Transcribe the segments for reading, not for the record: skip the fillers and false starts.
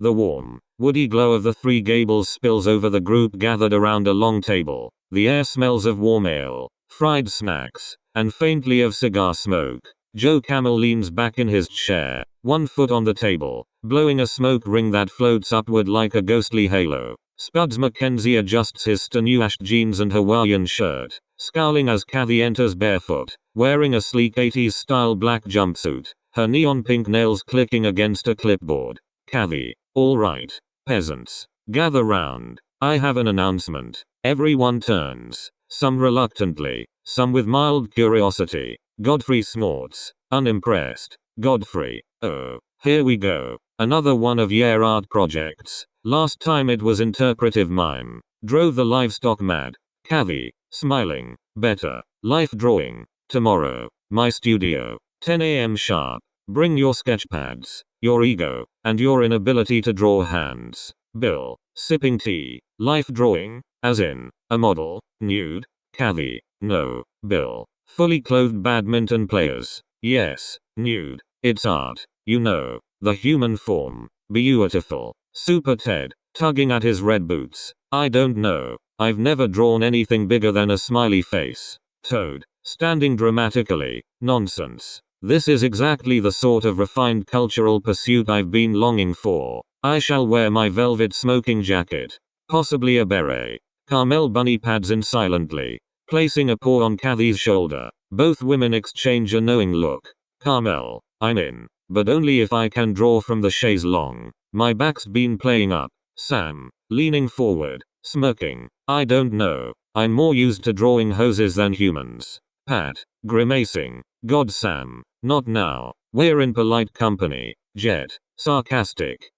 The warm, woody glow of the Three Gables spills over the group gathered around a long table. The air smells of warm ale, fried snacks, and faintly of cigar smoke. Joe Camel leans back in his chair, one foot on the table, blowing a smoke ring that floats upward like a ghostly halo. Spuds McKenzie adjusts his Stanuashed jeans and Hawaiian shirt, scowling as Kathy enters barefoot, wearing a sleek 80s style black jumpsuit, her neon pink nails clicking against a clipboard. Kathy. All right, peasants, gather round. I have an announcement. Everyone turns, some reluctantly, some with mild curiosity. Godfrey snorts, unimpressed. Godfrey, oh, here we go. Another one of your art projects. Last time it was interpretive mime. Drove the livestock mad. Kathy, smiling, better. Life drawing. Tomorrow, my studio. 10 a.m. sharp. Bring your sketchpads, your ego, and your inability to draw hands. Bill, sipping tea. Life drawing, as in, a model, nude. Kathy, no. Bill, fully clothed badminton players. Yes, nude. It's art, you know, the human form. Beautiful. Super Ted, tugging at his red boots. I don't know. I've never drawn anything bigger than a smiley face. Toad, standing dramatically. Nonsense. This is exactly the sort of refined cultural pursuit I've been longing for. I shall wear my velvet smoking jacket. Possibly a beret. Carmel bunny pads in silently, placing a paw on Kathy's shoulder. Both women exchange a knowing look. Carmel, I'm in, but only if I can draw from the chaise longue. My back's been playing up. Sam, leaning forward, smirking. I don't know. I'm more used to drawing hoses than humans. Pat, grimacing. God Sam, not now. We're in polite company. Jet, sarcastic.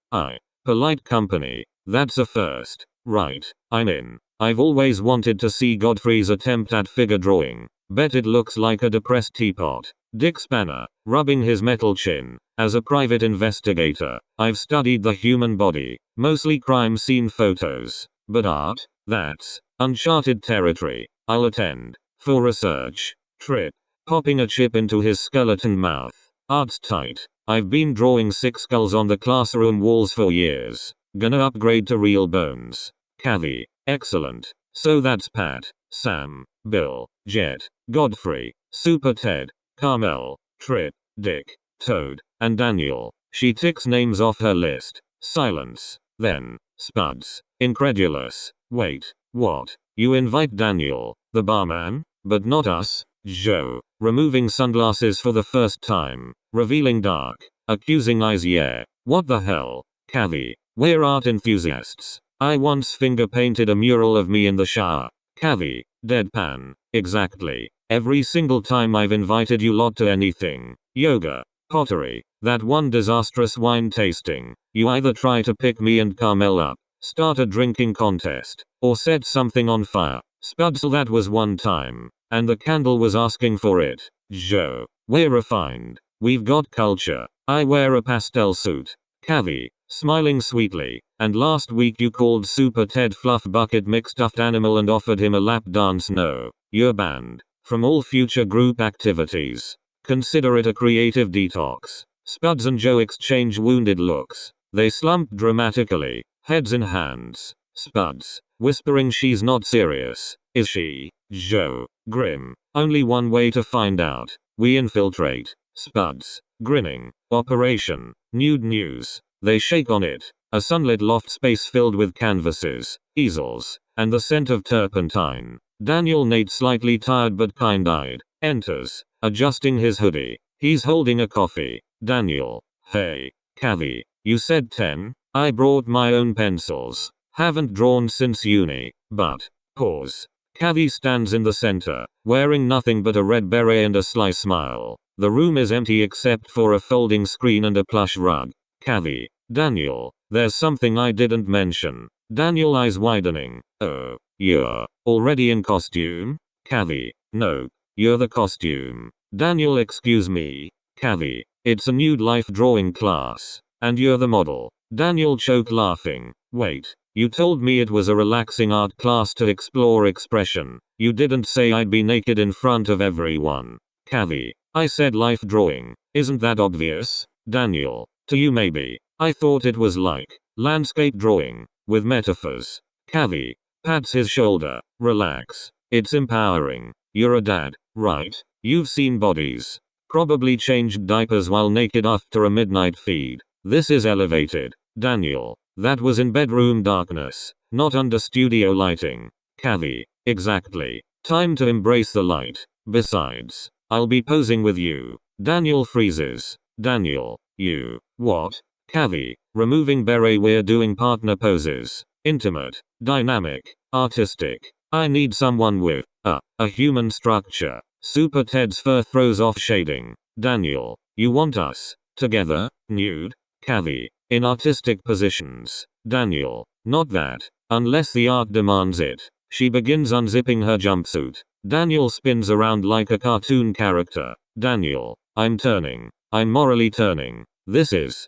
Polite company. That's a first. Right, I'm in. I've always wanted to see Godfrey's attempt at figure drawing. Bet it looks like a depressed teapot. Dick Spanner, rubbing his metal chin. As a private investigator, I've studied the human body, mostly crime scene photos. But art? That's uncharted territory. I'll attend. For research. Trip. Popping a chip into his skeleton mouth. Art's tight. I've been drawing 6 skulls on the classroom walls for years. Gonna upgrade to real bones. Kathy. Excellent. So that's Pat, Sam, Bill, Jet, Godfrey, Super Ted, Carmel, Trip, Dick, Toad, and Daniel. She ticks names off her list. Silence. Then, Spuds. Incredulous. Wait, what? You invite Daniel, the barman? But not us? Joe, removing sunglasses for the first time, revealing dark, accusing eyes. Yeah, what the hell? Kathy, we're art enthusiasts. I once finger painted a mural of me in the shower. Kathy, deadpan. Exactly. Every single time I've invited you lot to anything. Yoga, pottery, that one disastrous wine tasting. You either try to pick me and Carmel up, start a drinking contest, or set something on fire. Spuds, that was one time. And the candle was asking for it. Joe, we're refined. We've got culture. I wear a pastel suit. Kathy, smiling sweetly. And last week you called Super Ted Fluff Bucket Mixed Stuffed Animal and offered him a lap dance. No, you're banned from all future group activities. Consider it a creative detox. Spuds and Joe exchange wounded looks. They slumped dramatically, heads in hands. Spuds, whispering she's not serious. Is she? Joe, grim. Only one way to find out. We infiltrate. Spuds, grinning. Operation Nude News. They shake on it. A sunlit loft space filled with canvases, easels, and the scent of turpentine. Daniel Nate, slightly tired but kind-eyed, enters, adjusting his hoodie. He's holding a coffee. Daniel, hey, Kathy, you said 10? I brought my own pencils. Haven't drawn since uni, but. Pause. Kathy stands in the center, wearing nothing but a red beret and a sly smile. The room is empty except for a folding screen and a plush rug. Kathy. Daniel, there's something I didn't mention. Daniel, eyes widening. Oh, you're already in costume? Kathy. No, you're the costume. Daniel, excuse me. Kathy. It's a nude life drawing class. And you're the model. Daniel, choked laughing. Wait, you told me it was a relaxing art class to explore expression. You didn't say I'd be naked in front of everyone. Kathy. I said life drawing. Isn't that obvious? Daniel. To you maybe. I thought it was like landscape drawing with metaphors. Kathy pats his shoulder. Relax. It's empowering. You're a dad, right? You've seen bodies. Probably changed diapers while naked after a midnight feed. This is elevated. Daniel. That was in bedroom darkness, not under studio lighting. Kathy. Exactly. Time to embrace the light. Besides, I'll be posing with you. Daniel freezes. Daniel. You. What? Kathy. Removing beret, we're doing partner poses. Intimate. Dynamic. Artistic. I need someone with a human structure. Super Ted's fur throws off shading. Daniel. You want us together? Nude? Kathy. In artistic positions. Daniel. Not that. Unless the art demands it. She begins unzipping her jumpsuit. Daniel spins around like a cartoon character. Daniel. I'm turning. I'm morally turning. This is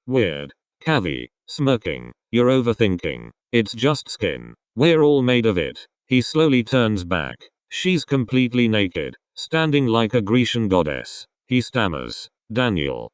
weird. Kathy. Smirking. You're overthinking. It's just skin. We're all made of it. He slowly turns back. She's completely naked, standing like a Grecian goddess. He stammers. Daniel.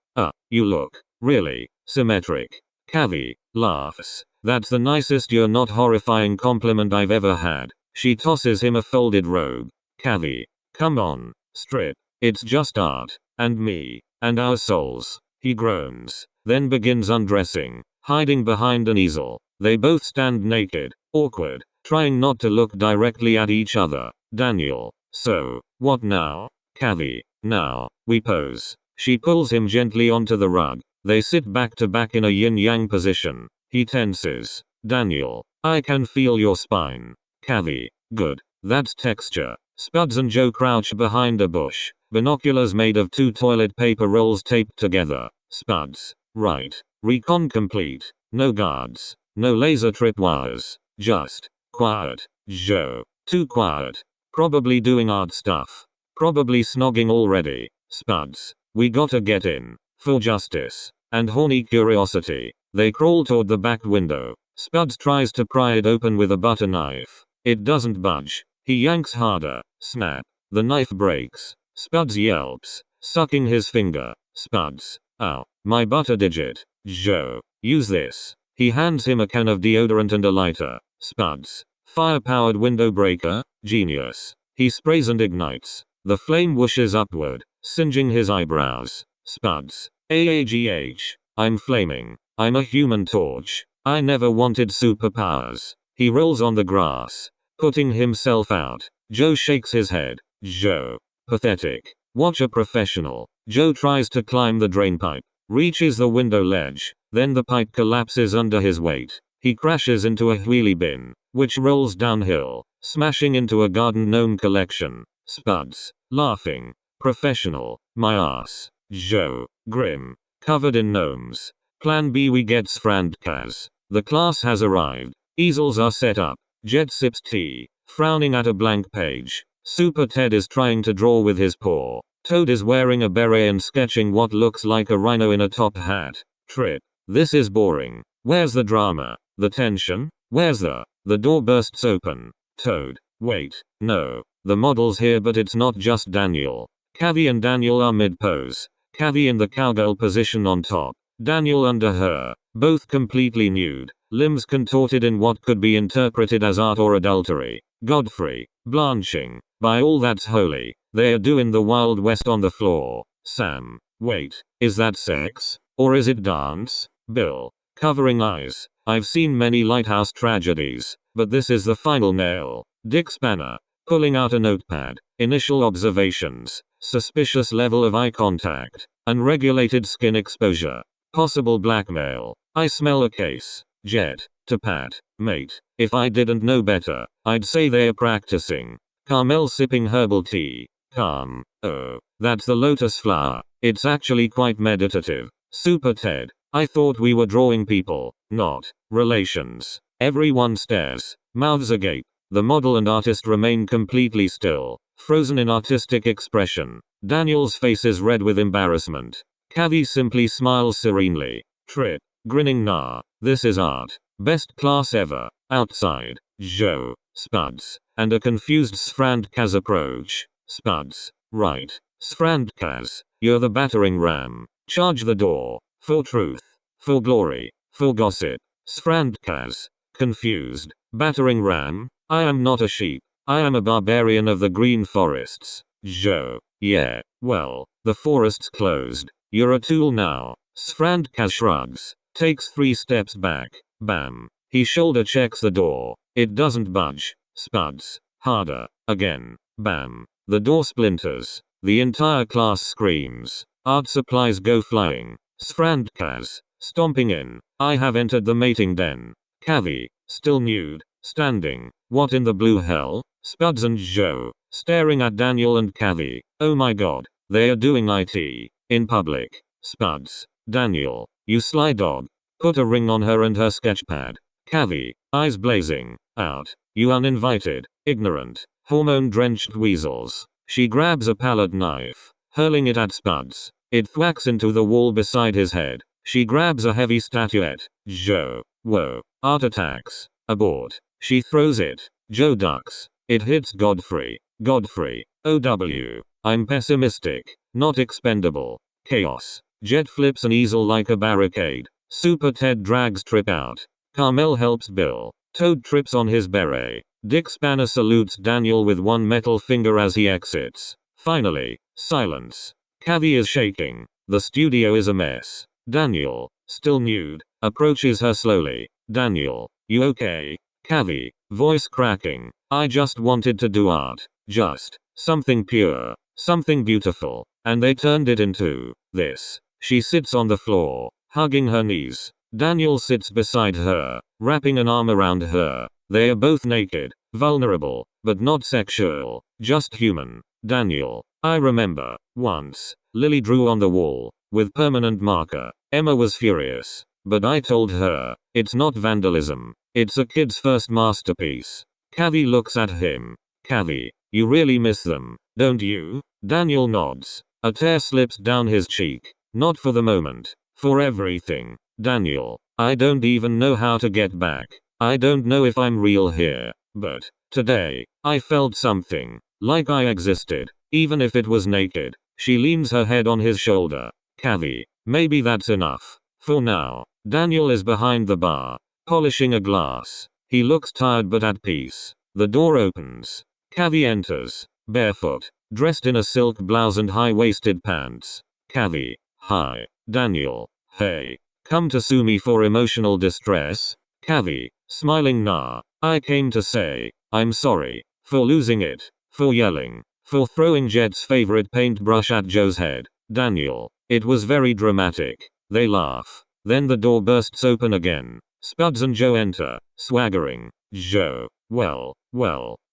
You look really symmetric. Kathy laughs. That's the nicest you're not horrifying compliment I've ever had. She tosses him a folded robe. Kathy. Come on. Strip. It's just art. And me. And our souls. He groans. Then begins undressing. Hiding behind an easel. They both stand naked. Awkward. Trying not to look directly at each other. Daniel. So, what now? Kathy. Now, we pose. She pulls him gently onto the rug. They sit back to back in a yin-yang position. He tenses. Daniel. I can feel your spine. Kathy. Good. That's texture. Spuds and Joe crouch behind a bush. Binoculars made of 2 toilet paper rolls taped together. Spuds. Right. Recon complete. No guards. No laser tripwires. Just quiet. Joe. Too quiet. Probably doing art stuff. Probably snogging already. Spuds. We gotta get in. For justice. And horny curiosity. They crawl toward the back window. Spuds tries to pry it open with a butter knife. It doesn't budge. He yanks harder. Snap. The knife breaks. Spuds yelps. Sucking his finger. Spuds. Ow. My butter digit. Joe. Use this. He hands him a can of deodorant and a lighter. Spuds. Fire-powered window breaker. Genius. He sprays and ignites. The flame whooshes upward, singeing his eyebrows. Spuds. AAGH. I'm flaming. I'm a human torch. I never wanted superpowers. He rolls on the grass, putting himself out. Joe shakes his head. Joe. Pathetic. Watch a professional. Joe tries to climb the drain pipe. Reaches the window ledge. Then the pipe collapses under his weight. He crashes into a wheelie bin, which rolls downhill, smashing into a garden gnome collection. Spuds. Laughing. Professional. My ass. Joe. Grim. Covered in gnomes. Plan B, we get Frandkaz. The class has arrived. Easels are set up. Jet sips tea, frowning at a blank page. Super Ted is trying to draw with his paw. Toad is wearing a beret and sketching what looks like a rhino in a top hat. Trip. This is boring. Where's the drama? The tension? Where's the door bursts open. Toad. Wait. No. The model's here, but it's not just Daniel. Kathy and Daniel are mid-pose. Kathy in the cowgirl position on top. Daniel under her. Both completely nude. Limbs contorted in what could be interpreted as art or adultery. Godfrey. Blanching. By all that's holy. They're doing the Wild West on the floor. Sam. Wait. Is that sex? Or is it dance? Bill. Covering eyes. I've seen many lighthouse tragedies, but this is the final nail. Dick Spanner. Pulling out a notepad. Initial observations. Suspicious level of eye contact. Unregulated skin exposure. Possible blackmail. I smell a case. Jet. To Pat. Mate. If I didn't know better, I'd say they're practicing. Carmel sipping herbal tea. Calm. Oh, that's the lotus flower. It's actually quite meditative. Super Ted. I thought we were drawing people, not relations. Everyone stares. Mouths agape. The model and artist remain completely still, frozen in artistic expression. Daniel's face is red with embarrassment. Kavi simply smiles serenely. Trip. Grinning nah. This is art. Best class ever. Outside. Joe. Spuds. And a confused Sfrandkaz approach. Spuds. Right. Sfrandkaz. You're the battering ram. Charge the door. For truth. For glory. For gossip. Sfrandkaz. Confused. Battering ram. I am not a sheep. I am a barbarian of the green forests. Joe. Yeah. Well, the forest's closed. You're a tool now. Sfrandkaz shrugs. Takes 3 steps back. Bam. He shoulder checks the door. It doesn't budge. Spuds. Harder. Again. Bam. The door splinters. The entire class screams. Art supplies go flying. Sfrandkaz. Stomping in. I have entered the mating den. Kavi. Still nude. Standing. What in the blue hell? Spuds and Joe. Staring at Daniel and Kavi. Oh my god. They are doing IT. In public. Spuds. Daniel. You sly dog. Put a ring on her and her sketchpad. Kavi. Eyes blazing. Out. You uninvited. Ignorant. Hormone-drenched weasels. She grabs a palette knife. Hurling it at Spuds. It thwacks into the wall beside his head. She grabs a heavy statuette. Joe. Whoa. Art attacks. Abort. She throws it. Joe ducks. It hits Godfrey. Godfrey. OW. I'm pessimistic. Not expendable. Chaos. Jet flips an easel like a barricade. Super Ted drags Trip out. Carmel helps Bill. Toad trips on his beret. Dick Spanner salutes Daniel with one metal finger as he exits. Finally, silence. Kavi is shaking. The studio is a mess. Daniel, still nude, approaches her slowly. Daniel, you okay? Kavi, voice cracking. I just wanted to do art. Just something pure, something beautiful. And they turned it into this. She sits on the floor, hugging her knees. Daniel sits beside her, wrapping an arm around her. They are both naked, vulnerable, but not sexual, just human. Daniel, I remember, once, Lily drew on the wall, with permanent marker. Emma was furious, but I told her, it's not vandalism, it's a kid's first masterpiece. Kavi looks at him. Kavi, you really miss them, don't you? Daniel nods. A tear slips down his cheek. Not for the moment, for everything. Daniel, I don't even know how to get back. I don't know if I'm real here, but today, I felt something, like I existed, even if it was naked. She leans her head on his shoulder. Kavi, maybe that's enough. For now. Daniel is behind the bar, polishing a glass. He looks tired but at peace. The door opens. Kavi enters, barefoot, dressed in a silk blouse and high-waisted pants. Kavi, hi. Daniel, hey. Come to sue me for emotional distress? Kavi, smiling nah. I came to say, I'm sorry. For losing it. For yelling. For throwing Jet's favorite paintbrush at Joe's head. Daniel, it was very dramatic. They laugh. Then the door bursts open again. Spuds and Joe enter, swaggering. Joe, well,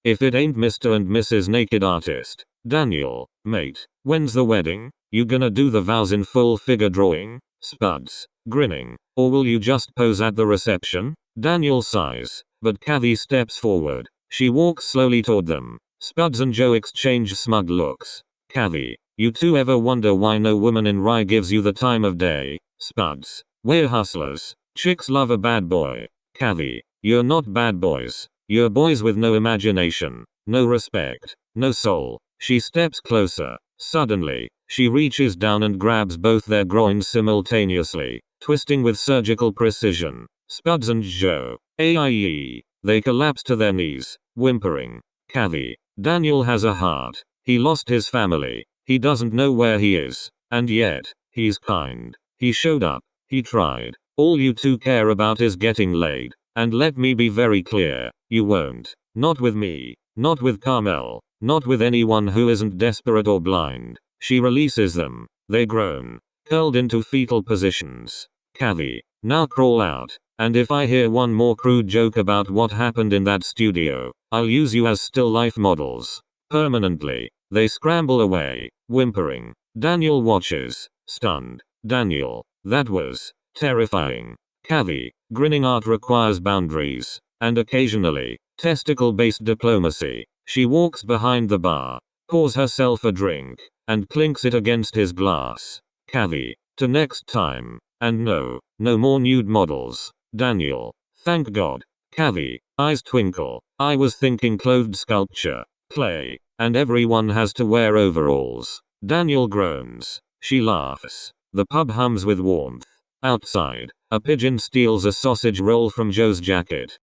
if it ain't Mr. and Mrs. Naked Artist. Daniel, mate, when's the wedding? You gonna do the vows in full figure drawing? Spuds, grinning. Or will you just pose at the reception? Daniel sighs, but Kavi steps forward. She walks slowly toward them. Spuds and Joe exchange smug looks. Kavi, you two ever wonder why no woman in Rye gives you the time of day? Spuds, we're hustlers. Chicks love a bad boy. Kavi, you're not bad boys. You're boys with no imagination, no respect, no soul. She steps closer. Suddenly, she reaches down and grabs both their groins simultaneously, twisting with surgical precision. Spuds and Joe, AIE. They collapse to their knees, whimpering. Kavi, Daniel has a heart. He lost his family. He doesn't know where he is. And yet, he's kind. He showed up. He tried. All you two care about is getting laid. And let me be very clear, you won't. Not with me. Not with Carmel. Not with anyone who isn't desperate or blind. She releases them. They groan, curled into fetal positions. Kavi, Now crawl out. And if I hear one more crude joke about what happened in that studio, I'll use you as still life models. Permanently. They scramble away, whimpering. Daniel watches, stunned. Daniel. That was terrifying. Kathy. Grinning. Art requires boundaries. And occasionally, testicle-based diplomacy. She walks behind the bar, pours herself a drink, and clinks it against his glass. Kathy. To next time. And no more nude models. Daniel. Thank God. Kathy. Eyes twinkle. I was thinking clothed sculpture. Clay. And everyone has to wear overalls. Daniel groans. She laughs. The pub hums with warmth. Outside, a pigeon steals a sausage roll from Joe's jacket.